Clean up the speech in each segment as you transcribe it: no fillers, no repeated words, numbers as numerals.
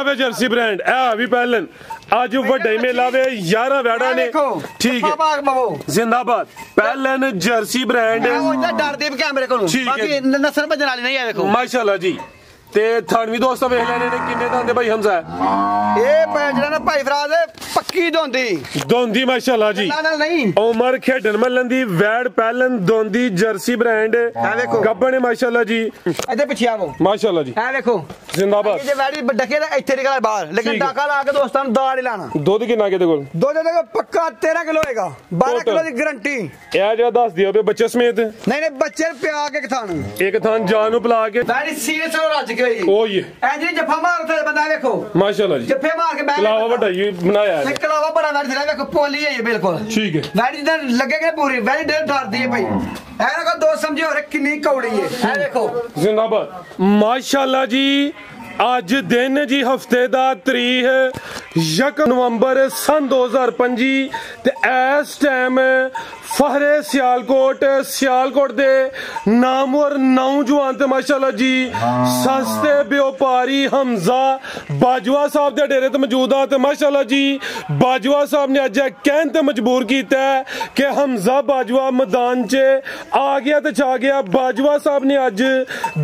वे Jersey brand ए भी पहलन आज वड्डे मेला वे 11 वैड़ा ने ठीक है जिंदाबाद पहलन जर्सी ब्रांड डर दे कैमरे को बाकी नस्ल भजन वाली नहीं है देखो माशाल्लाह जी ते थानवी दोस्त वेख लेने ने किन्ने दांदे भाई हमजा ए जेड़ा ना भाई फराज पक्की दोंदी माशाल्लाह जी नहीं उमर खेडन मलन दी वैड पहलन दोंदी जर्सी ब्रांड देखो गब्बन है माशाल्लाह जी इधर पीछे आओ माशाल्लाह जी है देखो जिंदाबाद ये वैडी डके दा इथे निकल बाहर लेकिन डाका ला के दोस्तां नु दाड़ ही लाना दूध कितना के कोल दूध देखो पक्का 13 किलो होएगा 12 किलो दी गारंटी ए जा दस दियो बे बच्चे समेत नहीं बच्चे पिया के एक थान जान नु पिला के वैडी सीरियस और राज ओ ये एंजी जफा मार थे बंदा देखो माशाल्लाह जी जफे मार के बैठ कलावा बड़ा ये बनाया है कलावा बड़ा वैडी देखो पोली है ये बिल्कुल ठीक है वैडी इधर लगेगा पूरी वैडी डर दी है भाई है ना को दोस्त समझो और कितनी कौड़ी है देखो जिंदाबाद माशाल्लाह जी आज दिन जी हफ्ते दा तरीक 1 नवंबर सन 2025 ते इस टाइम फहरे सियालकोट दे नामवर नौजवान ते माशाल्लाह जी सस्ते व्यापारी हमजा बाजवा साहब दे डेरे ते मौजूद आ ते माशाल्लाह जी बाजवा साहब ने अज कहन ते मजबूर कीता है कि हमजा बाजवा मैदान च आ गया ते छा गया। बाजवा साहब ने अज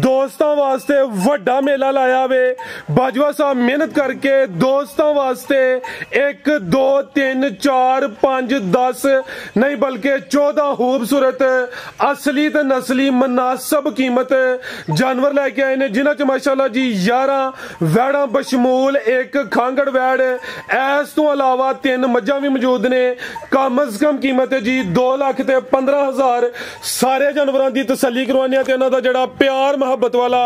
दोस्तां वास्ते वड्डा मेला लाया वे। बाजवा साहब मेहनत करके दोस्तों वास्ते 1 2 3 4 5 10 नहीं बल्कि 14 खूबसूरत असली ते नस्ली मुनासिब कीमत जानवर लेके आए ने जिन्हां च माशाल्लाह जी 11 वैड़ा बशमूल एक खांगड़ वैड़ इस तो अलावा 3 मज्जां भी मौजूद ने। कम अज कम कीमत है जी 2,15,000 सारे जानवरों की तसल्ली करवाने ते इन्हां दा जेड़ा प्यार मुहब्बत वाला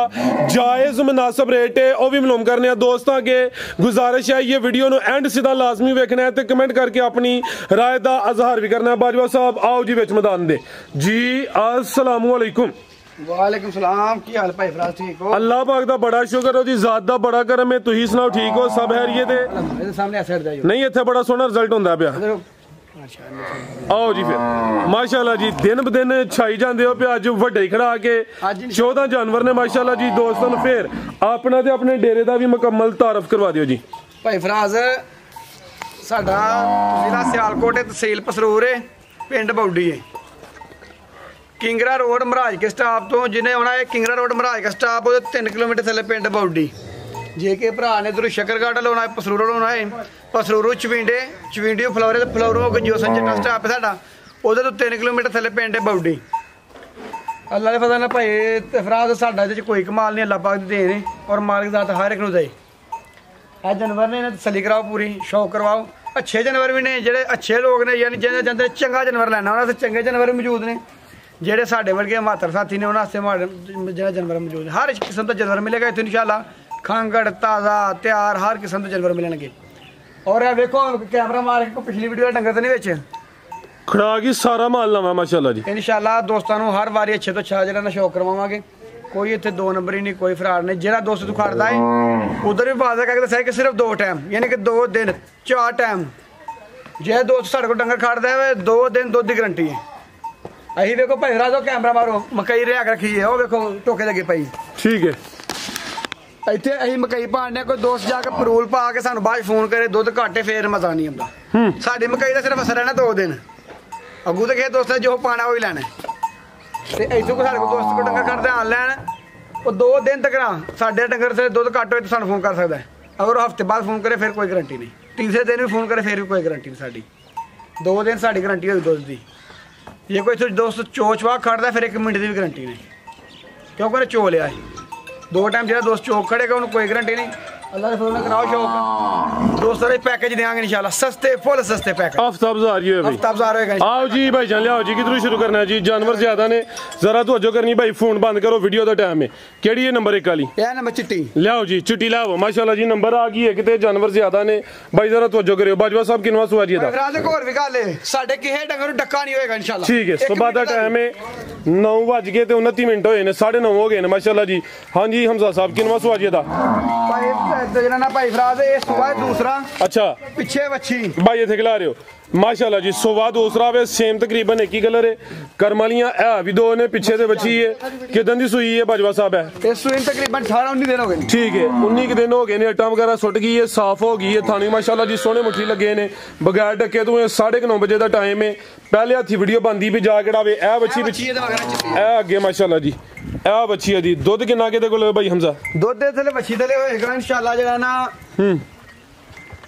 जायज मुनासिब रेट है वह भी मालूम करने दोस्तों के गुजारिश है ये वीडियो नु एंड सीधा लाजमी वेखना है ते कमेंट करके अपनी राय दा इजहार भी करना है। बाजवा साहब आओ जी विच मैदान दे जी अस्सलाम वालेकुम। वालेकुम सलाम की हाल भाई फराज ठीक हो? अल्लाह पाक दा बड़ा शुक्र हो जी जात दा बड़ा करम है तुही सुनाओ ठीक हो सब हैरियत है? मेरे सामने साइड जाइयो नहीं इत्थे बड़ा सोहना रिजल्ट होंदा पिया आओ जी फिर माशाल्लाह जी दिन ब दिन छाई जाते हो पे अज वड्डे खड़ा के 14 जानवर ने माशाल्लाह जी दोस्तों फिर अपना ते अपने डेरे का भी मुकम्मल तारफ करवा दियो जी। भाई फराज साडा जिला सियालकोट है तहसील पसरूर है पिंड बौडी है किंगरा रोड महाराज के स्टाप तो जिन्हें आना है किंगरा रोड महाराज का स्टाप 3 किलोमीटर थले पिंड बौडी जे के भरा ने इधर शकरगढ़ लाना है पसरूर लाना है पसरूरू चविंडी फ्लोरो जो संजटा स्टाप है साडा उधर तो 3 किलोमीटर थले पिंड बौडी अल्लाह ने पता ना भाई फराज साडा इहदे च कोई कमाल नहीं अल्लाह पाक दी देन है और मालिक ज़ात हर एक नूं दे। ਇਹ जानवर ने तसली कराओ पूरी शौक करवाओ अच्छे जानवर भी ने ਜਿਹੜੇ अच्छे लोग ने यानी जिन्हें जंदे चंगा जानवर लेना उन्होंने चंगे जानवर मौजूद ने ਜਿਹੜੇ ਸਾਡੇ ਵਰਗੇ ਮਾਤਰ ਸਾਥੀ ਨੇ ਉਹਨਾਂ ਵਾਸਤੇ ਜਿਹੜਾ जानवर मौजूद है हर किस्म का जानवर मिलेगा इत्थे इंशाल्लाह खांगड़ ताज़ा तैयार हर किस्म के जानवर मिलणगे। और ये देखो कैमरा मार के पिछली वीडियो डंगर तो नहीं बेच खड़ा की सारा माल लवा माशाल्लाह जी इंशाल्लाह दोस्तों हर बारी अच्छे तो अच्छा जरा शौक करवावांगे कोई इतने 2 नंबर ही नहीं कोई फरार नहीं जो दोस्त तू खड़ता है उधर भी वादा करके दसा कि सिर्फ 2 टाइम यानी कि 2 दिन 4 टाइम जो दोस्त साढ़े को डंगर खड़ता है 2 दिन दुध की गारंटी है। अही देखो भाई राजो कैमरा मारो मकई रिहा रखी है वो देखो टोके लगे पाई ठीक है इतने अं मकई पाने कोई दोस्त जाके परूल पा के सानू बाद फोन करे दुध घाटे फिर मजा नहीं आता साड़ी मकई का सिर्फ असर रहना 2 दिन अगू तो किसी दोस्त ने जो पाना वो ही लैना इतों को साढ़े को दोस्त को डंगर खड़ते आन लैन वो 2 दिन तक ना साढ़े डंगर से दुध घट हो तो सानू फोन कर सकता है अगर वो हफ्ते बाद फोन करे फिर कोई गारंटी नहीं तीसरे दिन भी फोन करे फिर भी कोई गारंटी नहीं साड़ी 2 दिन साड़ी गारंटी होगी दुध की जे कोई दोस्त चो चवा खड़ता फिर 1 मिनट की भी गारंटी नहीं क्योंकि उन्हें चो लिया है 2 टाइम जो दोस्त चौक खड़ेगा उन्हें कोई गारंटी नहीं अल्लाह ने कराओ शौक दोस्तों पैकेज देंगे इंशाल्लाह सस्ते फुल सस्ते पैकेज हफ्ता बाजार ही होगा। आओ जी भाई जान लियाओ जी किधरों शुरू करना है जी जानवर ज्यादा ने जरा तवज्जो करनी भाई फोन बंद करो वीडियो का टाइम है केड़ी है नंबर 1 वाली यह नंबर चिट्टी लियाओ जी चिट्टी लाओ माशाल्लाह जी नंबर आ गई है किते जानवर ज्यादा ने भाई जरा तवज्जो करियो बाजवा साहब किनवा सुवाजी दा और भी गल है साडे किहे डंगर डक्का नहीं होएगा इंशाल्लाह ठीक है सुबह दा टाइम है 9:29 होए ने 9:30 हो गए ने माशाल्लाह जी। हां जी हमजा साहब किनवा सुवाजी दा भाई जना ना भाई फराज ये सुबह दूसरा अच्छा पीछे बच्ची भाई इथे खिला रहे हो माशाल्लाह जी। सुवा दूसरा वे सेम तकरीबन एक ही कलर है। करमालियां है भी दो ने पीछे से बची है। कितन दी सूई है बाजवा साहब है? इस सूई तकरीबन 18-19 दिन हो गए। ठीक है 19 दिन हो गए ने। अट्टा वगैरह सुट गई है, साफ हो गई है। थानी माशाल्लाह जी सोने मुठी लगे ने बगैर ढके तो 9:30 बजे का टाइम है। पहले हाथी वीडियो बनती भी जा केड़ा वे ए बच्ची ए अगे माशाल्लाह जी ए बच्ची है जी। दुध कितना के कोल भाई हमजा? दुध थले बच्ची थले होएगा इंशाल्लाह जेड़ा ना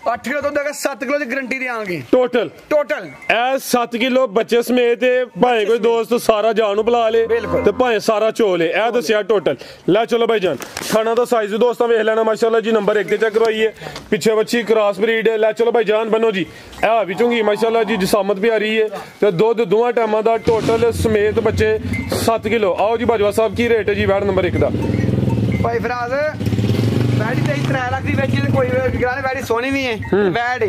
8 किलो दुध 7 किलो की गारंटी देंगे टोटल ए 7 किलो बच्चे समेत भाए कोई दोस्त सारा जान बुला ले ते भाए सारा चो ले ए दसिया टोटल। लै चलो भाई जान खाना दा साइज दोस्तां वेख लेना माशाल्लाह जी। नंबर 1 ते चेक करवाइए। पीछे बच्ची क्रॉस ब्रीड है। लै चलो भाई जान बनो जी ए भी चुंगी माशाल्लाह जी जिसामत भी आ रही है ते दुध दोवां टाइमां दा टोटल समेत बच्चे 7 किलो। आओ जी बाजवा साहब की रेट है जी वैड नंबर 1 दा? भाई फराज वैडी ते 3 लाख दी बेची कोई गिराने वैडी सोनी नहीं है वैड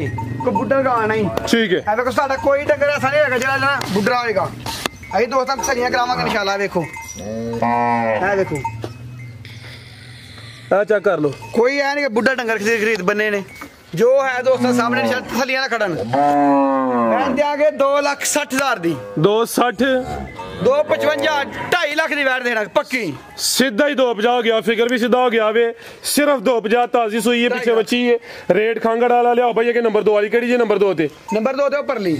को बुड्ढा गाना ही। ठीक है ए देखो साडा कोई टक्कर ऐसा नहीं होगा जेड़ा ना बुड्ढा होएगा। अई दोस्तां सरियां करावांगे इंशाल्लाह। देखो ए देखो आ चेक कर लो। कोई है नहीं कि बुड्ढा डंगर किसी खरीद बने ने जो है दोस्तों सामने तसलियां ना खड़न। मैं देंगे 2,60,000 दी 260 255 2.5 लाख दी वैट देना पक्की। सीधा ही 250 हो गया। फिगर भी सीधा हो गया वे सिर्फ 250 ताजी सुई है पीछे बची है। रेट खांगड़ वाला लिया भाई के नंबर 2 वाली केड़ी जी? नंबर 2 ते ऊपर ली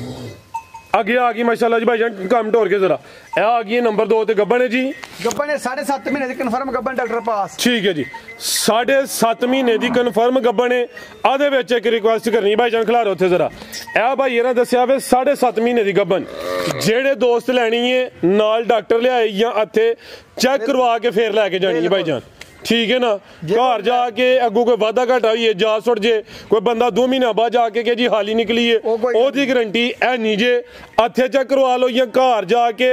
आगे आ गई माशाल्लाह जी भाईजान काम टोर के जरा ए आ गई नंबर 2 ते गब्बन है जी। गब्बन है 7.5 महीने दी कंफर्म गब्बन डॉक्टर पास। ठीक है जी 7.5 महीने दी कंफर्म गब्बन है। आधे विच एक रिक्वेस्ट करनी भाईजान खिलारो उत्थे जरा ए भाई ने दस्या वे 7.5 महीने दी गब्बन। जेड़े दोस्त लेनी है नाल डॉक्टर लियाए या हथे चेक करवा के फिर लैके जानी है भाईजान। ठीक है ना। घर जाके अगू कोई वादा घाटा हुई है जा सुट जे कोई बंदा 2 महीने बाद जाके के जी हाली निकली है ओदी गारंटी है नहीं जे हथे चेक करवा लो या घर जाके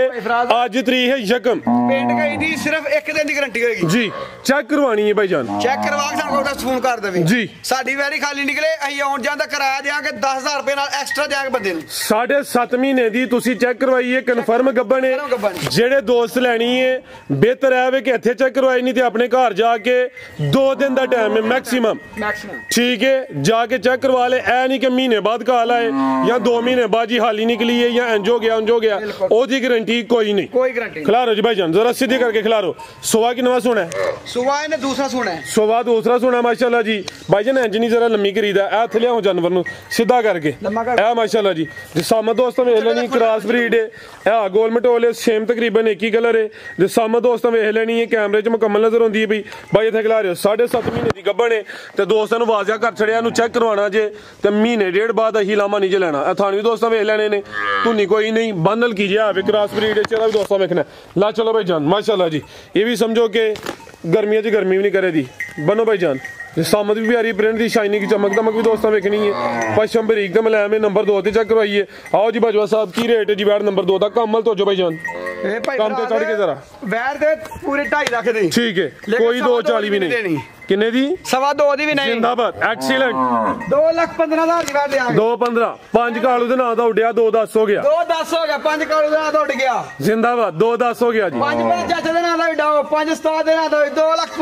आज तरीक है यकम पेंट गई दी सिर्फ 1 दिन दी गारंटी होगी जी। चेक करवानी है भाईजान चेक करवा के सानू उधर फोन कर देवे जी। साडी वैरी खाली निकले अही आउण जांदा किराया देंगे 10,000 रुपए नाल एक्स्ट्रा देंगे बंदे नु। 7.5 महीने दी तुसी चेक करवाइए कंफर्म गब्बन है। जेड़े दोस्त लेनी है बेहतर है वे कि हथे चेक करवाई नहीं ते अपने घर जाके 2 दिन का टाइम है मैक्सिमम। ठीक है जाके चेक करवा ले ऐ नहीं कि महीने बाद कॉल आए या 2 महीने बाद जी हाली निकली है या इंज हो गया ओदी गारंटी कोई नहीं। कोई गारंटी खिलारो जी भाईजान जरा सीधे करके खिलारो। सुवा की नवा सुना है सुवा ने दूसरा सुना है सुवा दूसरा सुना माशाल्लाह जी भाईजान इंज नहीं जरा लम्मी करीदा ए हथ लियाओ जानवर नु सीधा करके ए माशाल्लाह जी जिसामत दोस्तों वेख लेनी क्रॉस ब्रीड है ए गोल मटोल है सेम तकरीबन एक ही कलर है। जिसामत दोस्तों वेख लेनी है कैमरे च मुकम्मल नजर आउंदी है भाई इत्थे खिला रहे हो 7.5 महीने की गब्बन है ते दोस्तां नु वाजिया कर छड़िया नु चेक करवाना जे ते महीने डेढ़ बाद अही लामा नहीं जे लेना। थान भी दोस्तों वेख लेने ने धुनी कोई नहीं बंदल कीजिए आप क्रॉस ब्रीड है चला भी दोस्तों वेखना ला चलो भाई जान माशाल्लाह जी। ये भी समझो कि गर्मियों च गर्मी भी नहीं करे दी बनो भाई जान। सामत भी प्यारी प्रिंट दी शाइनिंग चमक दमक भी दोस्तों वेखनी है। पश्चिम बरीक दम लैम नंबर 2 ते चेक करवाइए। आओ जी बाजवा साहब की रेट है जी वैट नंबर 2 दा कमल तो जो भाई जान काम ते चढ़ के जरा वैट दे पूरे 2.5 लाख दी। ठीक है कोई 240 भी नहीं किन्ने दी 2.25 दी भी नहीं जिंदाबाद एक्सीलेंट 2,15,000 दी वैट देंगे 2.15 5 कालू दे नाम दा उड्या 2.10 हो गया 2.10 हो गया 5 कालू दे नाम दा उड़ गया जिंदाबाद 2.10 हो गया जी 5 चाचा दे नाम दा उड़ाओ 5 उस्ताद दे नाम दा 2 लाख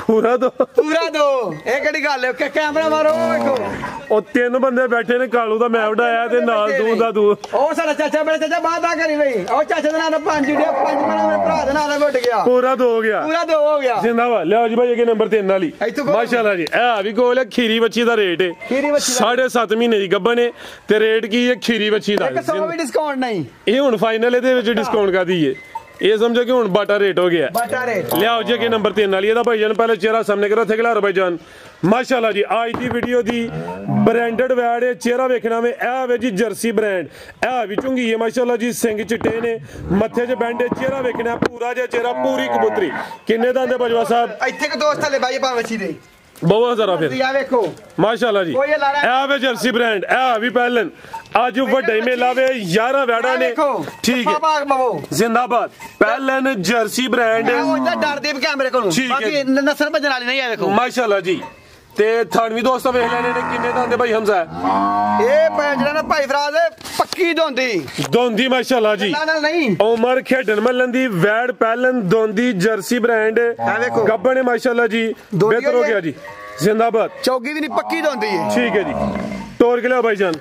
पूरा दो ਇਹ ਕਿਹੜੀ ਗੱਲ ਹੈ ਕਿ ਕੈਮਰਾ ਮਾਰੋ ਵੇਖੋ ਉਹ 3 ਬੰਦੇ ਬੈਠੇ ਨੇ ਕਾਲੂ ਦਾ ਮੈਂ ਉਡਾਇਆ ਤੇ ਨਾਲ ਤੂੰ ਦਾ ਤੂੰ ਉਹ ਸਾਡਾ ਚਾਚਾ ਬੜਾ ਚਾਚਾ ਬਾਤ ਆ ਕਰੀ ਬਈ ਉਹ ਚਾਚਾ ਦੇ ਨਾਲ ਦਾ 5 ਉਡਿਆ 5 ਮੇਰੇ ਭਰਾ ਦੇ ਨਾਲ ਦਾ ਉੱਡ ਗਿਆ ਪੂਰਾ 2 ਹੋ ਗਿਆ ਜਿੰਦਾਬਾਦ ਲਿਆਓ ਜੀ ਭਾਈ ਇਹ ਨੰਬਰ 3 ਵਾਲੀ ਮਾਸ਼ਾਅੱਲਾ ਜੀ ਇਹ ਵੀ ਕੋਲ ਖੀਰੀ ਬੱਚੀ ਦਾ ਰੇਟ ਹੈ 7.5 ਮਹੀਨੇ ਦੀ ਗੱਭਣ ਹੈ ਤੇ ਰੇਟ ਕੀ ਹੈ ਖੀਰੀ ਬੱਚੀ ਦਾ 100 ਵੀ ਡਿਸਕਾਊਂਟ ਨਹੀਂ ਇਹ ਹੁਣ ਫਾਈਨਲ ਇਹਦੇ ਵਿੱਚ ਡਿਸਕਾਊਂਟ ਕਰ ਦਈਏ ये समझो कि हूं बाटा रेट हो गया लियाओ जी के नंबर 3 वाली भाईजान पहले चेहरा सामने करो थे खिलारो भाईजान माशाल्लाह जी आज की वीडियो दी ब्रांडेड वैड है चेहरा वेखना में ए वे जी जर्सी ब्रांड ए भी चुंगी है माशाल्लाह जी सिंग चिट्टे ने मथे च बैंड चेहरा वेखना पूरा जे चेहरा पूरी कबूतरी किन्ने दांदे बजवा साहब इत्थे के दोस्त ले भाई पावची दे बहुत जरा फिर माशाल्लाह जी ए वे जर्सी ब्रांड ए भी पहलन आज वड्डा मेला वे 11 वैड़ा ने ठीक है जिंदाबाद पहलन जर्सी ब्रांड डरदे कैमरे को बाकी नस्ल भजन वाली नहीं है देखो माशाल्लाह जी ते थानवी दोस्त वेख लेने ने किन्ने दांदे भाई हमजा ए जेड़ा ना भाई फराज पक्की दोंदी माशाल्लाह जी नहीं उमर खेडन मलन दी वैड पहलन दोंदी जर्सी ब्रांड गब्बन है माशाल्लाह जी बेहतर हो गया जी जिंदाबाद चौकी भी नहीं पक्की दोंदी है ठीक है जी तोड़ के लिया भाईजान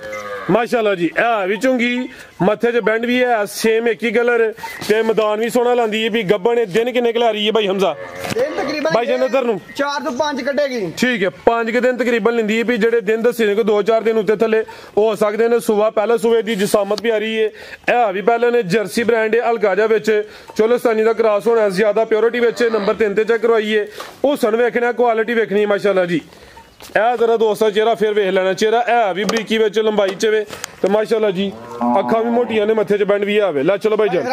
माशाल्लाह जी है भी चुंगी मथे च बैंड भी है सेम एक ही कलर ते मैदान भी सोहना लांदी है भी गब्बन ने दिन किन्ने खिला रही है भाई हमजा दिन तकरीबन भाई जन इधर नु 4 ਤੋਂ 5 ਕੱਢੇਗੀ ठीक है 5 के दिन तकरीबन लिंदी है भी जेडे दिन दसे ने को 2-4 दिन उत्ते थले हो सकदे ने सुबह पहले सुबह दी जिसामत भी आ रही है भी पहले ने जर्सी ब्रांड है हल्का जा विच चोलिस्तानी दा क्रॉस होना ज्यादा प्योरिटी विच नंबर 3 ते चेक करवाइए हुसन वेखना क्वालिटी वेखनी माशाल्लाह जी जरा दोस्तों चेहरा फिर वेख लेना चेहरा है भी बरीकी विच लंबाई च वे ते माशाल्लाह जी अखां भी मोटियां ने मथे च बैंड भी आवे ला चलो भाई जान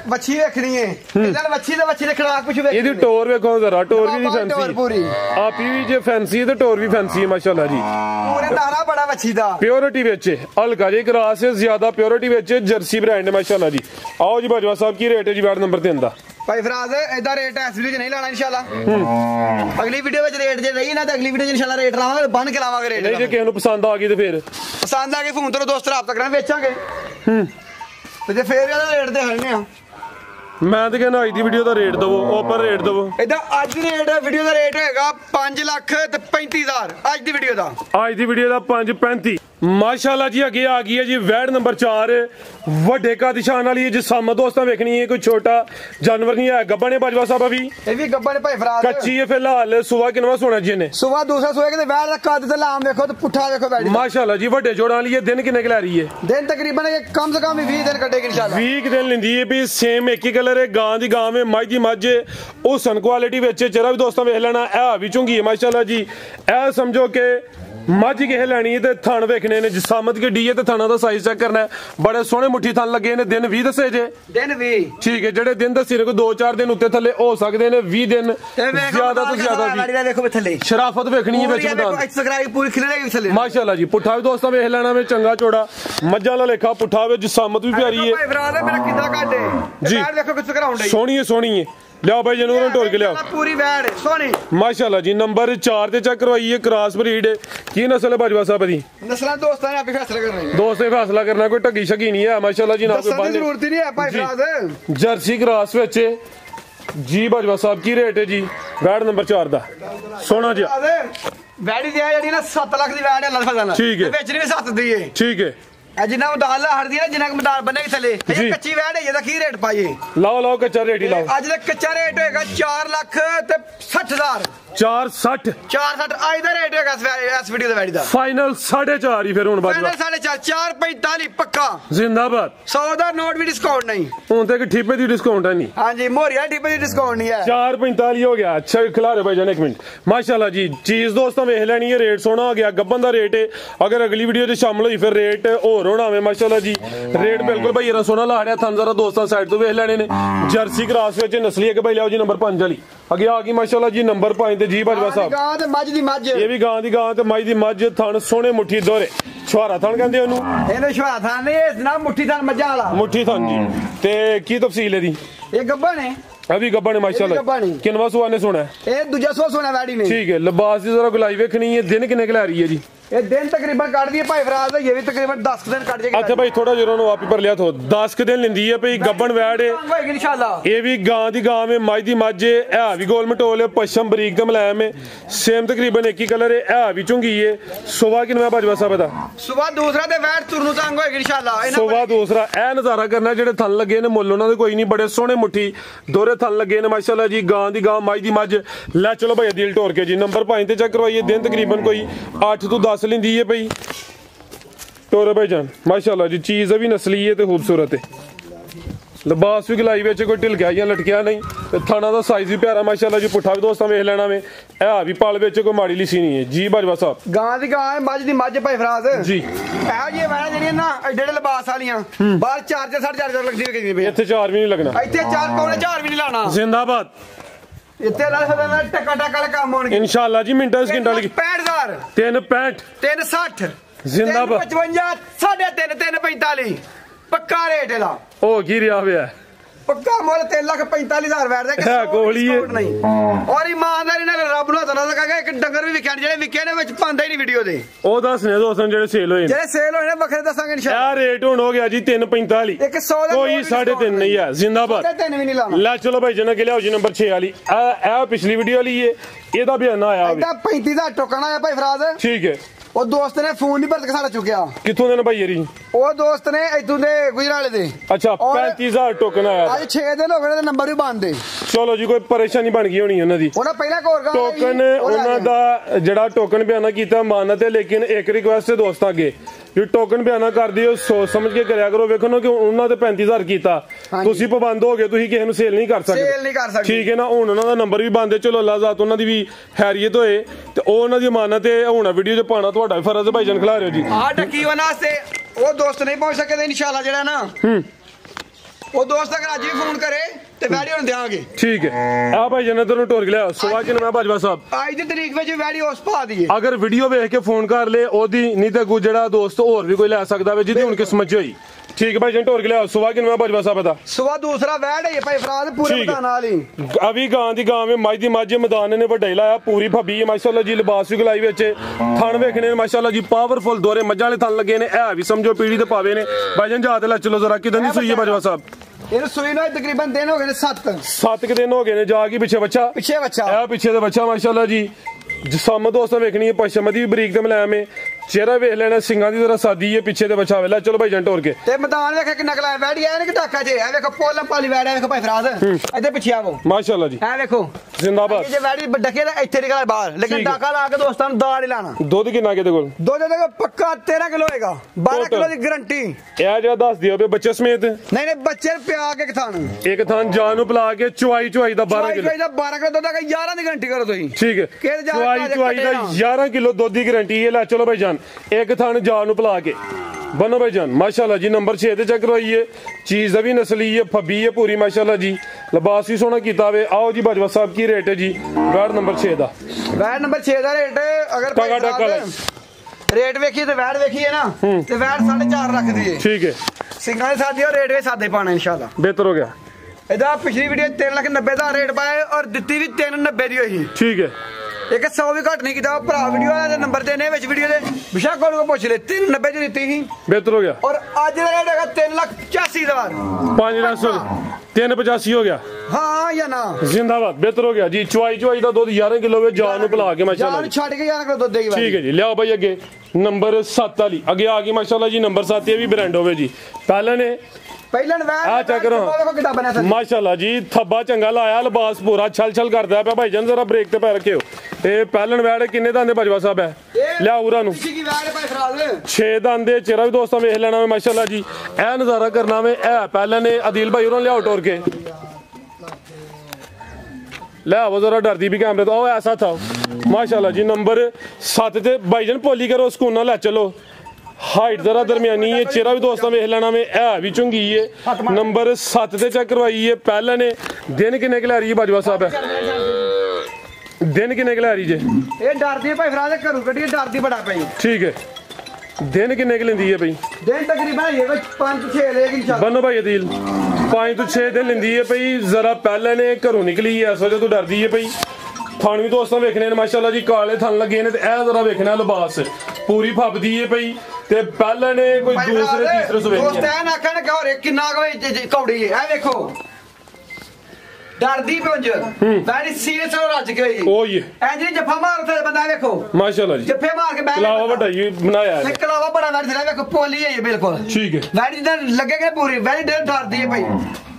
मच्छी वेखनी है इधर मच्छी दे खड़ा कुछ वेख इदी टोर वेखो जरा टोर भी फैंसी पूरी आप भी जे फैंसी है ते टोर भी फैंसी है माशाल्लाह जी पूरे दाना बड़ा मच्छी दा प्योरिटी विच हल्का जी क्रॉस है ज्यादा प्योरिटी विच जर्सी ब्रांड है माशाल्लाह जी आओ जी बाजवा साहब की रेट है जी वार्ड नंबर 3 दा भाई फराज इदा रेट इस वीडियो च नहीं लाना इंशाल्लाह अगली वीडियो में रेट जे रही ना तो अगली वीडियो इंशाल्लाह रेट लावांगे बन के लावांगे रेट नहीं जे किसी ਨੂੰ पसंद आ गई तो फिर पसंद आ गई फोन तो दोस्त राब्ता करना बेचांगे ते फिर ਇਹਦਾ रेट ਤੇ ਹਲਨੇ ਆ ਮੈਂ ਤੇ ਕਹਿੰਦਾ ਅੱਜ ਦੀ ਵੀਡੀਓ ਦਾ ਰੇਟ ਦਵੋ ਓਪਰ ਰੇਟ ਦਵੋ ਇਹਦਾ ਅੱਜ ਦੀ ਰੇਟ ਵੀਡੀਓ ਦਾ ਰੇਟ ਹੋਏਗਾ 5,35,000 ਅੱਜ ਦੀ ਵੀਡੀਓ ਦਾ ਦਾ 5.35 माशाल्लाह जी अगे आ गई है जी वैड नंबर 4 वड्डे का निशान वाली है जिसम दोस्तों वेखनी है कोई छोटा जानवर नहीं है गब्बा ने बाजवा साहब अभी ये भी गब्बा ने भाई फराज कच्ची है फिलहाल सुबह किनवा सोना जी ने सुबह दूसरा सोए के वैड दा कद ते लाम देखो तो पुट्ठा देखो वैड माशाल्लाह जी वड्डे जोड़ा वाली है दिन किन्ने खिला रही है दिन तकरीबन कम से कम 20 दिन कटेगी इंशाल्लाह 20 दिन लेंदी है भी सेम एक ही कलर है गां दी गां में मझ दी मझ हुसन क्वालिटी विच चेहरा भी दोस्तों वेख लेना है भी चुंगी है माशाल्लाह जी ए समझो के मझ किसे लैनी है थन वेखने ने जिसामत की डी है थाना का साइज चेक करना है बड़े सोहने मुट्ठी थन लगे ने दिन 20 दसे जे दिन 20 ठीक है जेडे दिन दसे ने 2-4 दिन उत्ते थले हो सकते ने 20 दिन ज्यादा तो ज्यादा भी देखो थले शराफत वेखनी है विच मैदान सब्सक्राइब पूरी खिलेगी थले माशाल्लाह जी पुट्ठा भी दोस्तों वेख लेना में चंगा चौड़ा मज्जा वाला लेखा पुट्ठा वे जिसामत भी प्यारी है भाई फराज मेरा कितना काटे जी देखो किस कराउंड है सोहनी है लिया भाई जनूर टोर के लिया पूरी वैड सोनी माशाल्लाह जी नंबर 4 ते चेक करवाई है क्रॉस ब्रीड की नस्ल है बाजवा साहब दी नस्ल दोस्तों ने आप फैसला करना है दोस्त ने फैसला करना कोई टगी शगी नहीं है माशाल्लाह जी ना कोई बात जरूरत ही नहीं है भाई फराज जर्सी क्रॉस विच जी बाजवा साहब की रेट है जी वैड नंबर 4 दा सोना जी वैडी दी जेडी ना 7 लाख दी वैड है अल्लाह फजल ठीक है बेचनी भी 7 दी है ठीक है जिन्ना मदाल हट दी ना जिन्ना मदाल बने थले ये कच्ची वैड है ये की रेट पाइए लाओ कच्चा रेट ही लाओ आज दा कच्चा रेट होएगा 4,60,000 460 आज दा रेट होएगा इस वीडियो दा वैडी दा फाइनल 4.5 ही फिर हुन बाजवा फाइनल 4.5 445 पक्का जिंदाबाद 100 दा नोट भी डिस्काउंट नहीं हुन तक ठीपे दी डिस्काउंट है नहीं हां जी मोरिया ठीपे दी डिस्काउंट नहीं है 445 हो गया अच्छा खिला रहे भाईजान एक मिनट माशाल्लाह जी चीज दोस्तों वेख लेनी है रेट सोना हो गया गब्बन दा रेट है अगर अगली वीडियो च शामिल हुई फिर रेट और होना है माशाल्लाह जी रेट बिल्कुल भाई यरा सोना ला रहा थन जरा दोस्तों साइड तो वेख लेने ने जर्सी क्रॉस विच नस्ली है भाई लियाओ जी नंबर 5 वाली अगे आ गई माशाल्लाह जी नंबर 5 ते जी बाजवा साहब गां ते मझ दी मझ ये भी गां दी गां ते मझ दी मझ थन सोने मुट्ठी दोरे छुहारा थन कहंदे ओनू ਇਹਨੂੰ ਛੁਹਾਰਾ ਥਾਂ ਨਹੀਂ ਇਸ ਨਾ ਮੁੱਠੀ ਥਾਂ ਮੱਝਾਂ ਵਾਲਾ मुट्ठी थन जी ते की तफसील है दी ਇਹ ਗੱਬਾ ਨੇ अभी गब्बा ने माशाल्लाह किनवा सुआ ने सोना है ਇਹ ਦੂਜਾ ਸਵਾ ਸੋਨਾ ਵੈਡੀ ਨੇ ठीक है लिबास दी जरा गुलाई वेखनी है दिन किन्ने खिला रही है जी ये दिन तकरीबन काट दिए भाई फराज ये भी तकरीबन 10 दिन काट जाएगा अच्छा भाई थोड़ा जरा आप ही पर लिया तो 10 के दिन लेंदी है भाई गब्बन वैड है इंशाल्लाह ये भी गां दी गां में मझ दी मझ है भी गोल मटोल है पश्चिम बरीक दे मुलायम है सेम तकरीबन एक ही कलर है भी चुंगी है सुबह किनवा बाजवा साहब दा सुबह दूसरा ते वैड तुरनु तंग होएगी इंशाल्लाह सुबह दूसरा ए नजारा करना जेडे थन लगे ने मुੱਲ ਉਹਨਾਂ ਦੇ ਕੋਈ ਨਹੀਂ बड़े सोहने मुट्ठी दोरे थन लगे ने माशाल्लाह जी गां दी गां मझ दी मझ ले चलो भाई दिल टोर के जी नंबर 5 ते चेक करवाइए दिन तकरीबन कोई 8 तो 10 लेंदी है भाई टोरे भाईजान माशाल्लाह जी चीज भी नस्ली है ते खूबसूरत है लिबास भी गलाई विच कोई ढिलकिया या लटकिया नहीं ते थाना दा साइज भी प्यारा माशाल्लाह जी पुट्ठा भी दोस्तों वेख लेना में है भी पाल विच कोई माड़ी लिसी नहीं है जी बाजवा साहब गां दी गां है मझ दी मझ भाई फराज जी ਇਹ ਜੀ ਮੈਂ ਜਿਹੜੀ ਨਾ ਐਡੇ ਲਿਬਾਸ ਵਾਲੀਆਂ ਬਾਹਰ 4 ਤੇ 4.5 ਲੱਗਦੀ ਹੋਈ ਪਈ ਇੱਥੇ 4 ਵੀ ਨਹੀਂ ਲੱਗਣਾ ਇੱਥੇ 4 ਪੌਣੇ 4 ਵੀ ਨਹੀਂ ਲਾਣਾ जिंदाबाद ਇੱਥੇ ਲਾ ਸਕਦਾ ਟਕਾ ਟਕਾ ਵਾਲੇ ਕੰਮ ਹੋਣਗੇ इंशाल्लाह जी मिनटां सकिंटां लगी 65000 365 360 जिंदाबाद 55 3.5 345 पक्का रेट है ओ की रिया होया पक्का मोल 3,45,000 बैठ दे कोली नहीं और ईमानदारी नाल रब नु हत्थ कहा एक डंगर भी विकण जेडे विके ने विच पांदा ही नहीं वीडियो दे ओ दसने दोस्तों जेडे सेल होए जेडे सेल होए ने बखरे दसांगे इंशाल्लाह रेट हुन हो गया जी 345 एक 100 दा कोई 3.5 नहीं है जिंदाबाद 3.5 भी नहीं लाना ला चलो भाई जना के लियाओ जी नंबर 6 वाली ए पिछली वीडियो वाली है एदा भी ना आया एदा 35,000 टोकना है भाई फराज ठीक है ਉਹ ਦੋਸਤ ਨੇ ਫੋਨ ਨਹੀਂ ਭਰਤ ਕੇ ਸਾਡਾ ਚੁੱਕਿਆ। ਕਿੱਥੋਂ ਦੇ ਨੇ ਭਾਈ ਯਾਰੀ? ਉਹ ਦੋਸਤ ਨੇ ਇਥੋਂ ਦੇ ਗੁਜਰਾਲੇ ਦੇ। ਅੱਛਾ 35000 ਟੋਕਨ ਆਇਆ ਅੱਜ 6 ਦਿਨ ਹੋ ਗਏ, ਨੰਬਰ ਵੀ ਬੰਦ ਏ। ਚਲੋ ਜੀ ਕੋਈ ਪਰੇਸ਼ਾਨੀ ਬਣ ਗਈ ਹੋਣੀ ਉਹਨਾਂ ਦੀ। ਉਹਨਾਂ ਪਹਿਲਾਂ ਕੋਰ ਟੋਕਨ ਉਹਨਾਂ ਦਾ ਜਿਹੜਾ ਟੋਕਨ ਬਿਆਨਾ ਕੀਤਾ ਮਾਨਤ ਹੈ, ਲੇਕਿਨ ਇੱਕ ਰਿਕੁਐਸਟ ਹੈ ਦੋਸਤਾਂ ਅੱਗੇ ਕਿ ਟੋਕਨ ਬਿਆਨਾ ਕਰ ਦਿਓ ਸੋਚ ਸਮਝ ਕੇ ਕਰਿਆ ਕਰੋ। ਵੇਖੋ ਨਾ ਕਿ ਉਹਨਾਂ ਤੇ 35000 ਕੀਤਾ, ਤੁਸੀਂ ਪਾਬੰਦ ਹੋ ਗਏ, ਤੁਸੀਂ ਕਿਸੇ ਨੂੰ ਸੇਲ ਨਹੀਂ ਕਰ ਸਕਦੇ। ਠੀਕ ਹੈ ਨਾ, ਹੁਣ ਉਹਨਾਂ ਦਾ ਨੰਬਰ ਵੀ ਬੰਦ ਹੈ। ਚਲੋ ਅੱਲਾਹ ਜ਼ਾਤ ਉਹਨਾਂ ਦੀ ਵੀ ਖੈਰੀਅਤ ਹੋਏ ਤੇ ਉਹ ਉਹਨਾਂ ਦੀ ਅਮਾਨਤ ਹੈ। ਹੁਣ ਵੀਡੀਓ 'ਚ ਪਾਣਾ ਤੁਹਾਡਾ ਵੀ ਫਰਜ਼ ਹੈ ਭਾਈਜਾਨ, ਖਿਲਾ ਰਹੇ ਹੋ ਜੀ। ਆਹ ਟੱਕੀ ਵਾਸਤੇ ਉਹ ਦੋਸਤ ਨਹੀਂ ਪਹੁੰਚ ਸਕੇ ਇਨਸ਼ਾਅੱਲਾ ਜਿਹੜਾ ਨਾ ਉਹ ਦੋਸਤ ਅਗਰ ਅੱਜ ਵੀ ਫੋਨ ਕਰੇ ਤੇ ਵੀਡੀਓ ਨੂੰ ਦੇਵਾਂਗੇ। ਠੀਕ ਹੈ ਆ ਭਾਈ ਜਨ ਇਧਰ ਨੂੰ ਟੋਰ ਲਿਆ ਸੁਭਾ ਕਿ ਮੈਂ ਬਾਜਵਾ ਸਾਹਿਬ ਅੱਜ ਦੀ ਤਰੀਕ ਵਿੱਚ ਵੀਡੀਓ ਉਸ ਪਾ ਦਈਏ। ਅਗਰ ਵੀਡੀਓ ਵੇਖ ਕੇ ਫੋਨ ਕਰ ਲੇ ਉਹਦੀ, ਨਹੀਂ ਤਾਂ ਜਿਹੜਾ ਦੋਸਤ ਹੋਰ ਵੀ ਕੋਈ ਲੈ ਸਕਦਾ ਵੇ ਜਿਹਦੀ ਹੁਣ ਕਿਸਮਤ ਚ ਹੋਈ। ठीक है भाई जन टोर के लिया सुबह की मैं बाजवा साहब था सुबह दूसरा वैड है भाई फराद पूरे मैदान वाली अभी गां दी गां में मज दी मज मैदान ने बड़ा लाया पूरी भब्बी माशाल्लाह जी लिबास भी गलाई विच थन वेखने माशाल्लाह जी पावरफुल दोरे मज्जां वाले थन लगे ने है भी समझो पीढ़ी ते पावे ने भाई जन जाते ला चलो जरा किदन दी सुई है बाजवा साहब ਇਹਨੂੰ ਸੂਈ ਨੂੰ ਤਕਰੀਬਨ ਦਿਨ ਹੋ ਗਏ ਨੇ 7 ਦਿਨ ਹੋ ਗਏ ਨੇ ਜਾ ਕੇ ਪਿੱਛੇ ਬੱਚਾ ਇਹ ਪਿੱਛੇ ਦਾ ਬੱਚਾ ਮਾਸ਼ਾਅੱਲਾ ਜੀ ਜਿਸਮ ਦੋਸਤਾਂ ਵੇਖਣੀ ਹੈ ਪਸ਼ਮ ਦੀ ਬਰੀਕ ਤੇ ਮਲਾਮ ਹੈ ਚਿਹਰਾ ਵੇਖ ਲੈਣਾ ਸਿੰਘਾਂ ਦੀ ਜ਼ਰਾ ਸਾਦੀ ਹੈ ਪਿੱਛੇ ਦੇ ਬੱਚਾ ਵੇਲਾ ਚਲੋ ਭਾਈ ਜੰਟ ਹੋਰ ਕੇ ਤੇ ਮੈਦਾਨ ਵੇਖ ਕਿੰਨਾ ਕਲਾਇਆ ਬੈਠ ਗਿਆ ਇਹਨੇ ਕਿ ਢਾਕਾ ਜੇ ਇਹ ਵੇਖੋ ਪੋਲਮ ਪਾਲੀ ਬੈਠ ਵੇਖੋ ਭਾਈ ਫਰਾਜ਼ ਇੱਥੇ ਪਿੱਛੇ ਆਵੋ ਮਾਸ਼ਾਅੱਲਾ ਜੀ ਇਹ ਵੇਖੋ ਜ਼ਿੰਦਾਬਾਦ ਜੇ ਬੈਠੀ ਡਕੇ ਦਾ ਇੱਥੇ ਨਿਕਲ ਬਾਹਰ ਲੇਕਿਨ ਢਾਕਾ ਲਾ ਕੇ ਦੋਸਤਾਂ ਨੂੰ ਦਾੜ ਹੀ ਲਾਣਾ ਦੁੱਧ ਕਿੰਨਾ ਕਿਤੇ ਕੋਲ ਦੁੱਧ ਦੇ ਪੱਕਾ 13 ਕਿਲੋ ਹੋਏਗਾ 12 ਕਿਲੋ ਦੀ ਗਾਰੰਟੀ ਇਹ ਜਿਹੜਾ ਦੱਸ ਦਿਓ ਵੀ ਬੱਚੇ ਸਮੇਤ ਨਹੀਂ ਬੱਚੇ ਪਿਆ ਕੇ ਇੱਕ ਥਾਨ ਜਾਨ ਨੂੰ ਪਿਲਾ ਕੇ ਚੁਆਈ ਦਾ 12 ਕਿਲੋ ਦੁੱਧ ਦਾ 11 ਦੀ ਗਾਰੰਟੀ ਕਰੋ ਤੁਸੀਂ ਠੀਕ ਹੈ ਚੁਆਈ ਦਾ 11 ਕਿਲੋ ਦੁੱਧ ਦੀ ਗਾਰੰਟੀ ਹੈ ਲੈ ਚਲੋ ਭਾਈ ਜਾਨ ਇੱਕ ਥਾਨ जान पिला के बनो भाई जान माशाल्लाह जी नंबर 6 चेक करवाइए चीज भी नस्ली है फब्बी है पूरी माशाल्लाह जी लिबास भी सोना किया हुआ आओ जी बाजवा साहब की रेट है जी वैट नंबर 6 का वैट नंबर 6 का रेट अगर रेट वेखिए तो वैट वेखिए ना तो वैट 4.5 रख दिए ठीक है सिंगा के साथ रेट भी सादे पाना इंशाल्लाह बेहतर हो गया ਇਹਦਾ ਪਿਛਲੀ ਵੀਡੀਓ 3,90,000 ਦਾ ਰੇਟ ਪਾਇਆ ਔਰ ਦਿੱਤੀ ਵੀ 390 ਦੀ ਹੋਈ ਠੀਕ ਹੈ ਇੱਕ 100 ਵੀ ਘੱਟ ਨਹੀਂ ਕੀਤਾ ਭਰਾ ਵੀਡੀਓ ਵਾਲੇ ਦੇ ਨੰਬਰ ਦੇਨੇ ਵਿੱਚ ਵੀਡੀਓ ਦੇ ਬਿਸ਼ੱਕ ਕੋਲ ਪੁੱਛ ਲੈ 390 ਦੀ ਦਿੱਤੀ ਸੀ ਬਿਹਤਰ ਹੋ ਗਿਆ ਔਰ ਅੱਜ ਦਾ ਰੇਟ ਹੈਗਾ 3,85,000 385 ਹੋ ਗਿਆ ਹਾਂ ਜਾਂ ਨਾ ਜ਼ਿੰਦਾਬਾਦ ਬਿਹਤਰ ਹੋ ਗਿਆ ਜੀ ਚੁਆਈ ਦਾ ਦੁੱਧ 11 ਕਿਲੋ ਵਿੱਚ ਜਾਨ ਨੂੰ ਪਿਲਾ ਕੇ ਮਾਸ਼ਾਅੱਲਾ ਜਾਨ ਛੱਡ ਕੇ 11 ਕਿਲੋ ਦੁੱਧ ਦੇਗੀ ਠੀਕ ਹੈ ਜੀ ਲਿਆਓ ਭਾਈ ਅੱਗੇ ਨੰਬਰ 7 ਵਾਲੀ ਅੱਗੇ ਆ ਗਈ ਮਾਸ਼ਾਅੱਲਾ ਜੀ ਨੰਬਰ 7 ਇਹ ਵੀ ਬ੍ਰਾਂਡ ਹੋਵੇ ਜੀ ਪਹਿਲਾਂ ਆ ਚੈੱਕ ਕਰੋ ਮਾਸ਼ਾਅੱਲਾ ਜੀ ਥੱਬਾ ਚੰਗਾ ਲਾਇਆ ਲਿਬਾਸ ਪੂਰਾ ਛਲ ਕਰਦਾ ਪਿਆ ਭਾਈ ਜਾਨ ਜ਼ਰਾ ਬ੍ਰੇਕ ਤੇ ਪੈ ਰੱਖਿਓ ਇਹ ਪਹਿਲਣ ਵੈੜ ਕਿੰਨੇ ਦੰਦ ਬਾਜਵਾ ਸਾਹਿਬ ਹੈ ਲਿਆ ਉਰਾ ਨੂੰ 6 ਦੰਦ ਦੇ ਚਿਹਰਾ ਵੀ ਦੋਸਤਾਂ ਵੇਖ ਲੈਣਾ ਵੇ ਮਾਸ਼ਾਅੱਲਾ ਜੀ ਇਹ ਨਜ਼ਾਰਾ ਕਰਨਾ ਵੇ ਇਹ ਪਹਿਲਾਂ ਨੇ ਅਦੀਲ ਭਾਈ ਉਹਨਾਂ ਲਿਆਓ ਟੋਰ ਕੇ ਲੈ ਆਵੋ ਜ਼ਰਾ ਡਰਦੀ ਵੀ ਕੈਮਰੇ ਤੋਂ ਐਸਾ ਥਾ माशाल्लाह जी नंबर 7 ते भाईजान पोली करो सुकून लै चलो हाइट जरा दरमियानी है चेहरा भी दोस्तों वेख लेना में है भी चुंगी है नंबर 7 ते चेक करवाई है पहले ने दिन किन्ने की लै रही है बाजवा साहब है दिन किन्ने की लै रही जे ये डरदी है भाई फराज घरों कड्डी डरदी बड़ा भाई ठीक है दिन किन्ने की लेंदी है भाई दिन तकरीबन ये 5-6 लेगी इंशाल्लाह बनो भाई अदील 5 तो 6 दिन लेंदी है भाई जरा पहले ने घरों निकली है इस वजह तो डरदी है भाई थान भी दोस्तों वेखने माशाल्लाह जी काले थन लगे ने ते ए जरा वेखना लिबास पूरी फबदी है भाई ते पहले ने कोई दूसरे तीसरे सवेरे दोस्त है ना कहने का और किन्ना कौड़ी है ए देखो डरदी पंज बैठी सीरियस और रज गई ओ ये इंज जफा मारते बंदा देखो माशाल्लाह जी जफे मार के बैठ कलावा बड़ा ये बनाया है कलावा बड़ा बैठ रहा देखो पोली है ये बिल्कुल ठीक है बैठी इधर लगेगा पूरी बैठी डर डरदी है भाई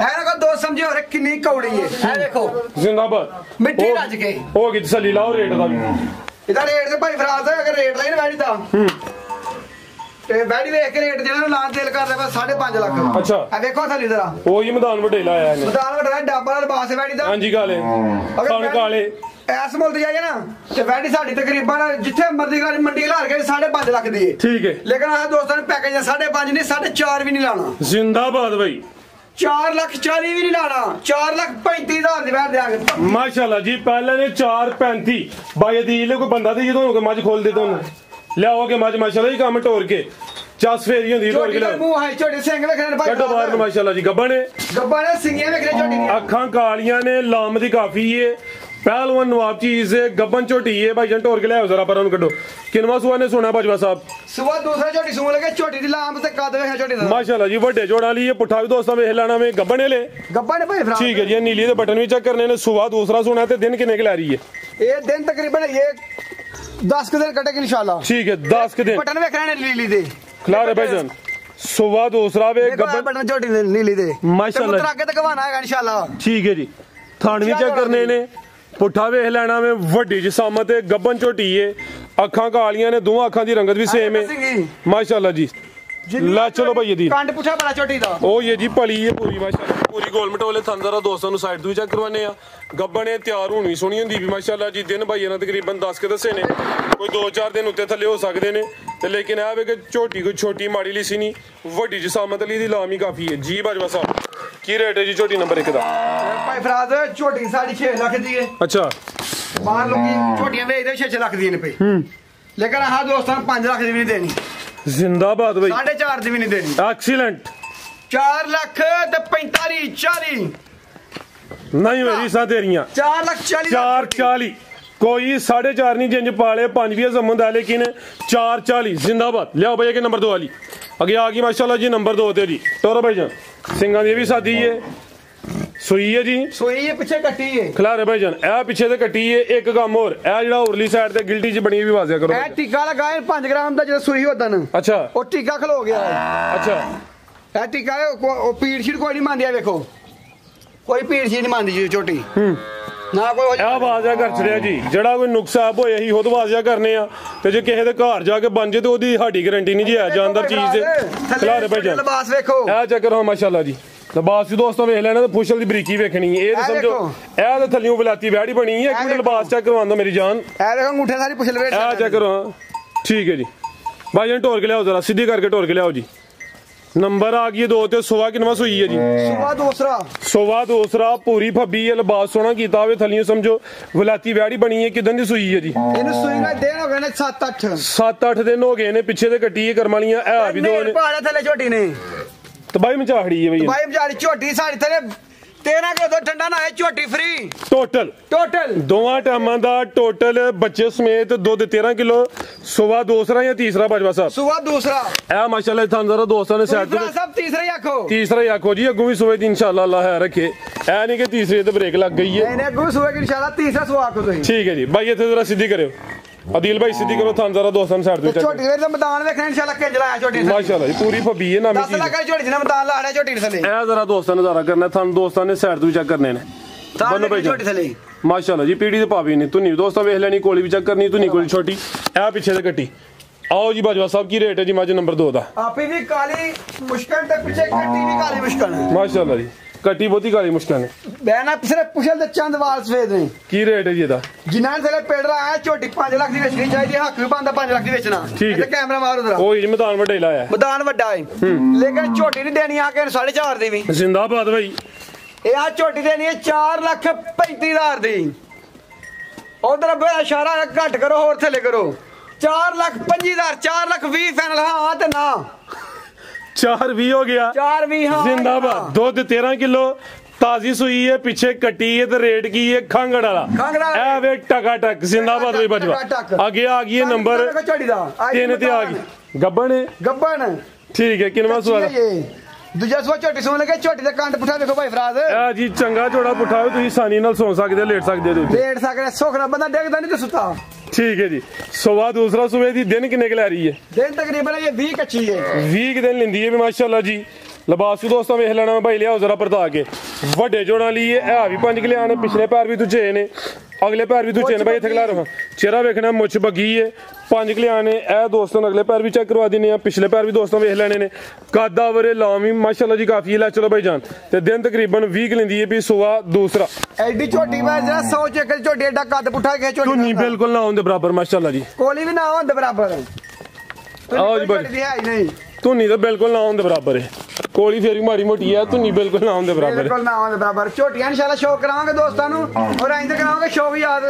ऐना को दोस्त समझे और किन्नी कौड़ी है ए देखो जिंदाबाद मिट्टी रज गई हो गई तसल्ली लाओ रेट दा भी इधर रेट से भाई फराज अगर रेट लाइन बैठी दा ਤੇ ਬੈਡੀ ਵੇਖ ਕੇ ਰੇਟ ਜਿਹੜਾ ਲਾਣ ਦਿਲ ਕਰਦਾ ਬਸ 5.5 ਲੱਖ ਅੱਛਾ ਆ ਵੇਖੋ ਥੱਲੇ ਜਰਾ ਉਹ ਹੀ ਮੈਦਾਨ ਵੱਡੇ ਲਾਇਆ ਇਹਨੇ ਮੈਦਾਨ ਵੱਡਾ ਡੱਬਾ ਲਿਬਾਸ ਬੈਡੀ ਦਾ ਹਾਂਜੀ ਕਾਲੇ ਖਾਣ ਕਾਲੇ ਐਸ ਮੁੱਲ ਤੇ ਜਾਈਏ ਨਾ ਤੇ ਬੈਡੀ ਸਾਡੀ ਤਕਰੀਬਨ ਜਿੱਥੇ ਮਰਜ਼ੀ ਗਾੜੀ ਮੰਡੀ ਘਲਾਰ ਕੇ 5.5 ਲੱਖ ਦੀ ਹੈ ਠੀਕ ਹੈ ਲੇਕਿਨ ਆਹ ਦੋਸਤਾਂ ਨੇ ਪੈਕੇਜ 5.5 ਨਹੀਂ 4.5 ਵੀ ਨਹੀਂ ਲਾਣਾ ਜ਼ਿੰਦਾਬਾਦ ਭਾਈ 4,40,000 ਵੀ ਨਹੀਂ ਲਾਣਾ 4,35,000 ਦੀ ਵੈਟ ਦੇਾਂਗੇ ਮਾਸ਼ਾਅੱਲਾ ਜੀ ਪਹਿਲੇ ਨੇ 4.35 ਬਾਈ ਅਦੀਲ ਕੋਈ ਬੰਦਾ ਤੇ ਜਦੋਂ ਕਿ ਮੱਝ ਖੋਲ ਦੇ ਤੁਹਾਨੂੰ ਲਿਆਓ ਕੇ ਮੱਝ ਮਾਸ਼ਾਅੱਲਾ ਜੀ ਕੰਮ ਟੋਰ ਕੇ ਚਾਸ ਫੇਰੀ ਹੁੰਦੀ ਟੋਰ ਕੇ ਲਿਆਓ ਮੂੰਹ ਹੈ ਛੋਟੇ ਸਿੰਘ ਵੇਖਣੇ ਭਾਈ ਕੱਢੋ ਬਾਹਰ ਨੂੰ ਮਾਸ਼ਾਅੱਲਾ ਜੀ ਗੱਬਾਂ ਨੇ ਸਿੰਗੀਆਂ ਵੇਖਣੇ ਛੋਟੀ ਦੀਆਂ ਅੱਖਾਂ ਕਾਲੀਆਂ ਨੇ ਲਾਮ ਦੀ ਕਾਫੀ ਏ पहलवान नवाब चीज गब्बन छोटी है भाई जन टोर के लिया जरा पर कड्डो किनवा सुआ ने सुना बाजवा साहब सुआ दूसरा छोटी सुन लगे छोटी दी लाम ते कद वे छोटी माशाल्लाह जी बड़े जोड़ा ली पुठा भी दोस्तों वेख लेना में गब्बन ले भाई ठीक है जी नीली दे बटन भी चेक करने ने सुबह दूसरा सुना ते दिन किन्ने के ला रही है ये दिन तकरीबन ये 10 दिन कटेगी इंशाल्लाह। ठीक है 10 के दिन बटन वेखने ने लीली दे खिलारे भाईजान सुबह दूसरा वे बटन छोटी दे लीली दे माशाल्लाह आगे तक कवाना है इंशाल्लाह। ठीक है जी थान भी चेक करने ने पुठा वेख लेना में वड्डी जिसामत है गब्बन झोटी है अखां कालियां ने दोवां अखां दी रंगत भी सेम है माशाल्लाह जी। ला चलो भाई दी कंड पुछा बड़ा छोटी दा ओ ये जी पली है पूरी माशाल्लाह पूरी गोल मटोले थंदरा दोस्तों नु साइड तो चेक करवाने आ गब्बन है तैयार होनी सोनी हुंदी भी माशाल्लाह जी। दिन भाई ने तकरीबन 10 के दसे ने कोई 2-4 दिन उत्ते थल्ले हो सकदे ने ते लेकिन है वे कि छोटी कोई छोटी माड़ी लिसी नहीं वड्डी जिसामत अली दी लामी काफी है जी। बाजवा साहब की रेट है जी छोटी नंबर 1 दा? भाई फराज छोटी 6.5 लाख दी है। अच्छा बाहर लोग छोटियां बेचदे 6 लाख दी ने पे लेकिन हां दोस्तों 5 लाख दी भी नहीं देनी। जिंदाबाद भाई 4.5 दी भी नहीं देनी। एक्सीलेंट 4 लाख ते 45 40 नहीं मेरी सा तेरियां 4 लाख 40 440 कोई 4.5 नहीं जिंज पाले 5 भी संबंध है लेकिन 440 जिंदाबाद। लिया भैया के नंबर 2 वाली आगे आ गई माशाल्लाह जी नंबर 2 ते जी टोरो भाईजान सिंगा दी भी सादी है सुई है जी सुई है पीछे कट्टी है खिलारे भाईजान ए पीछे ते कट्टी है एक काम और ए जेड़ा उरली साइड ते गिल्टी च बनी भी वाजिया करो ए टीका लगाए 5 ग्राम दा जो सुई होदा न अच्छा ओ टीका खलो गया है। अच्छा ए टीका है ओ पीड़ शीड़ कोई नहीं मांदिया देखो कोई पीड़ शीड़ नहीं मांदी जी छोटी ना कोई ए वाजिया कर छड़िया जी जेड़ा कोई नुकसाब होए ही खुद वाजिया करने आ ते जे किसी दे घर जाके बन जे ते ओदी साडी गारंटी नहीं जी है जानदार चीज से खिलारे भाईजान लिबास देखो ए चेक करो माशाल्लाह जी लिबास भी दोस्तों वेख लेना तो फुशल दी बरीकी वेखनी है ए ते समझो ए ते थल्लियों बलाती बैड़ी बनी है एक मिनट लिबास चेक करवांदा मेरी जान ए देखो अंगूठे सारी पुछल वेट ए चेक करो ठीक है जी भाईजान टोर के ले आओ जरा सीधी करके टोर के ले आओ जी नंबर आ गई 2 ते सुबह किनवा सुई है जी सुबह दूसरा पूरी फब्बी है लिबास सोना कीता हुए थल्लियों समझो वलाती बैड़ी बनी है किदन दी सुई है जी इनु सुई ना दिन हो गए ने 7-8 दिन हो गए ने पीछे ते कट्टी है करमालियां ए भी 2 ने पहाड़ा थले छोटी ने तो भाई मचाहड़ी है भैया भाई मचाहड़ी छोटी साड़ी थले 13 किलो तो ठंडा ना है छोटी फ्री टोटल दोवां टाइमां दा टोटल बच्चे समेत दूध 13 किलो सुबह दूसरा या तीसरा बाजवा साहब सुबह दूसरा ए माशाल्लाह थान जरा दोस्तों ने साइड पे सब तीसरा ही आखो जी अगू भी सुबह दी इंशाल्लाह अल्लाह है रखे ए नहीं कि तीसरे ते ब्रेक लग गई है नहीं अगू सुबह की इंशाल्लाह तीसरा सुबह आखो तो ठीक है जी भाई इथे जरा सीधी करियो अदील भाई सीधी करो थान जरा दोस्तों साइड पे छोटी वे मैदान देखने इंशाल्लाह केंजला है छोटी माशाल्लाह जी पूरी फबी है नामी 10 लाख की छोटी ने मैदान लाड़ा छोटी थले ए जरा दोस्तों ने जरा करना थान दोस्तों ने साइड तो चेक करने ने बनो भाई छोटी थले माशाल्लाह जी पीड़ी ते पावी नहीं तुनी दोस्तों वेख लेनी कोली भी चेक करनी तुनी कोली छोटी ए पीछे ते कट्टी आओ जी बाजवा साहब की रेट है जी माज नंबर 2 दा आपी भी काली मुश्किल ते पीछे कट्टी भी काली मुश्किल माशाल्लाह जी कट्टी बहुती काली मुश्किल है बैना सिर्फ पुछल ते चंद वाल सफेद ने की रेट है जी दा जिन्हां थले पेड़ रहा है छोटी 5 लाख दी बेचनी चाहिए हक भी बंदा 5 लाख दी बेचना ठीक है कैमरा मार उधर ओए जी मैदान वड्डा लाया है मैदान वड्डा है लेकिन छोटी नहीं देनी आके 4.5 दी भी जिंदाबाद भाई ए आ छोटी देनी है 4,35,000 दी उधर बड़ा इशारा घट करो और थले करो 4,25,000 4,20,000 फाइनल हां ते ना 420 हो गया 420 हां जिंदाबाद दूध 13 किलो ताजी सुई है पीछे कटी है तो रेट की है खांगड़ वाला ए वे टकाटक जिंदाबाद भाई बजवा आगे आ गई है नंबर 3 ते आ गई गब्बन ठीक है किनवा सवाल दूजा सुबह छोटी सोन लगे छोटी दा कांड पुठा देखो भाई फराज ए जी चंगा जोड़ा पुठा हो तुसी आसानी नाल सो सकदे लेट सकदे सोखना बंदा देखदा नहीं ते सुता ठीक है जी सुबह दूसरा सुबह दी दिन किन्ने क लै रही है दिन तकरीबन ये 20 कच्ची है 20 दिन लिंदी है माशाल्लाह जी लिबास भी दोस्तों वेख लेना भाई लिया जरा परता के वड्डे जोड़ा ली है भी 5 किलो आने पिछले पैर भी तुझे ने अगले पैर भी तुझे ने भाई इथे खला रहा चेहरा वेखना मुछ बगी है 5 किलो आने ए दोस्तों अगले पैर भी चेक करवा देने पिछले पैर भी दोस्तों वेख लेने ने कादा वरे लामी माशाल्लाह जी काफी है। चलो भाई जान ते दिन तकरीबन 20 लिंदी है भी सुबह दूसरा एडी छोटी मैं जरा 100 चेक छोटी एडा कद पुठा के छोटी तू नहीं बिल्कुल ना होंदे बराबर माशाल्लाह जी कोली भी ना होंदे बराबर आओ जी भाई तू नहीं तो बिल्कुल ना होंदे बराबर है कोली फेरी माड़ी मोटी है तू नहीं बिल्कुल ना होंदे बराबर बिल्कुल ना होंदे बराबर छोटियां इंशाल्लाह शो करावांगे दोस्तां नु और आइंदे करावांगे शो भी याद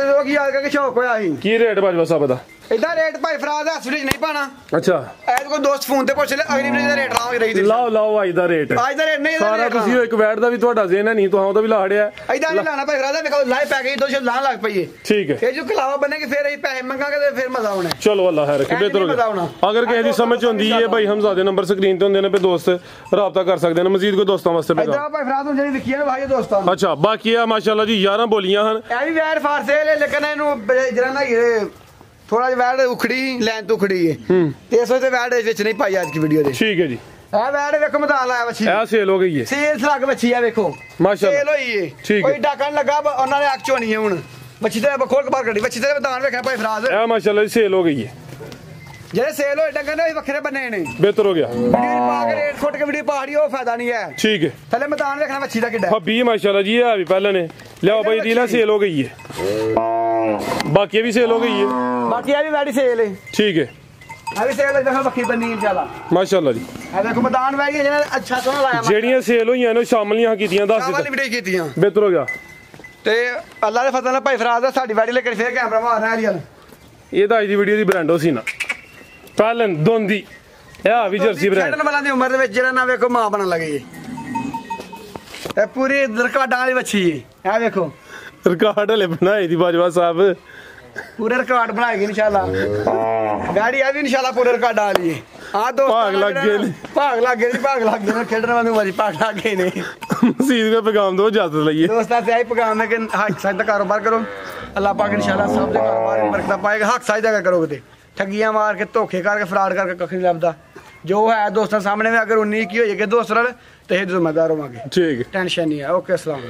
करके शौक होया ही की रेट बाजवा साहब दा इधर रेट भाई फराज हॉस्पिटल नहीं पाना अच्छा ऐ को दोस्त फोन ते पूछ ले अगली वीडियो दा रेट लाओगे रही लाओ आज दा रेट नहीं सारा तुसी एक वैट दा भी ਤੁਹਾਡਾ जेना नहीं तो हां तो भी लाड़िया इधर नहीं लाना भाई फराज देखो लाइव पैकेज 200 लान लग पई है ठीक है ये जो कलावा बनेगी फिर ही पैसे मंगांगे ते फिर मजा आना चलो अल्लाह खैर रखे बेहतर हो अगर किसी दी समझ होंदी है भाई हमजादे नंबर स्क्रीन ते होंदे ने पे दोस्त राब्ता कर सकदे ने मजीद कोई दोस्तां वास्ते इधर भाई फराज जेडी लिखी है भाई दोस्तां अच्छा बाकी है माशाल्लाह जी 11 बोलियां हन ए भी वैट फारसे लेकिन इनु जरा ना थोड़ा जिहा वैट उखड़ी लाइन तो उखड़ी है ते इस वजह वैट विच नहीं पाई आज की वीडियो दे। ठीक है जी। ए वैट देखो मैदान लाया बच्ची ए सेल हो गई है, सेल लग बच्ची है देखो माशाल्लाह सेल होई है। ठीक कोई है डाका नहीं लगा उन्होंने अख चोनी है हुन बच्ची ते खोल के बाहर कड्डी बच्ची ते मैदान वेखा भाई फराज ए माशाल्लाह जी सेल हो गई है। जेडे सेल होए डंगर ने वखरे बने ने बेहतर हो गया। वीडियो पा के रेट फुट के वीडियो पहाड़ी ओ फायदा नहीं है। ठीक है थले मैदान देखना बच्ची दा किड्डा हाँ 20 माशाल्लाह जी है अभी पहले ने लियाओ भाई दीला सेल हो गई है, बाकी भी सेल हो गई है, बाकी ये भी वैडी सेल है। ठीक है अभी सेल है देखो बखी बनी इंशाल्लाह माशाल्लाह जी। ए देखो मैदान वैगी जेने अच्छा सोना लाया ਜਿਹੜੀਆਂ ਸੇਲ ਹੋਈਆਂ ਨੇ ਸ਼ਾਮਲ ਨਹੀਂ ਕੀਤੀਆਂ ਦੱਸ वाली ਦੇ वीडियो कीतियां ਬਿਹਤਰ ਹੋ ਗਿਆ। ਤੇ ਅੱਲਾ ਦੇ ਫਜ਼ਲ ਨਾਲ ਭਾਈ ਫਰਾਜ਼ ਦਾ ਸਾਡੀ ਵਾੜੀ ਲੈ ਕੇ ਫੇਰ ਕੈਮਰਾ ਮਾਰਨਾ ਹੈ ਯਾਰ ਇਹ ਤਾਂ ਅੱਜ ਦੀ ਵੀਡੀਓ ਦੀ ਬ੍ਰਾਂਡ ਹੋ ਸੀ ਨਾ ਪਹਿਲਾਂ ਦੋਂਦੀ ਇਹ ਆ ਵੀ ਜਰਸੀ ਬ੍ਰਾਂਡ ਛੱਡਣ ਵਾਲਾਂ ਦੀ ਉਮਰ ਦੇ ਵਿੱਚ ਜਿਹੜਾ ਨਾ ਵੇਖੋ ਮਾਂ ਬਣਨ ਲੱਗੀ ਏ ਇਹ ਪੂਰੀ ਰਿਕਾਰਡਾਂ ਵਾਲੀ ਬੱਚੀ ਏ ਇਹ ਵੇਖੋ ਰਿਕਾਰਡ ਹਲੇ ਬਣਾਏ ਦੀ ਬਾਜਵਾ ਸਾਹਿਬ पूरे रिकॉर्ड बनाएगी इंशाल्लाह गाड़ी आ भी इंशाल्लाह पूरे रिकॉर्ड आ लिए हां दोस्त भाग लग गए ने भाग लग गए खेडने वाले मरी भाग लग गए ने मसीद का पैगाम दो इजाजत लइए दोस्तों से आई पैगाम है कि हक साइज का कारोबार करो अल्लाह पाक इंशाल्लाह सब दे कारोबार में बरकत पाएगा। हक साइज का करोगे ते ठगियां मार के धोखे करके फ्रॉड करके कख नहीं लभदा जो है दोस्तों सामने में अगर 19 की हो जाएगी दोस्त नाल ते जिम्मेदार होवांगे। ठीक है टेंशन नहीं है। ओके अस्सलाम।